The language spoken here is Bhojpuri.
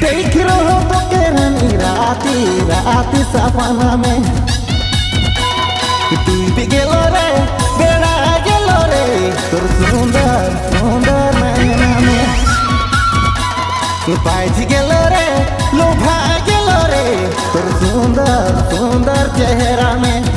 देख रहो तो के रानी राती राती सपना में तू भी गेलो रे बेड़ा गेलो रे तोर सुंदर सुंदर नैना में बाज गेलो रे लोभा गेलो रे तोर सुंदर सुंदर चेहरा में।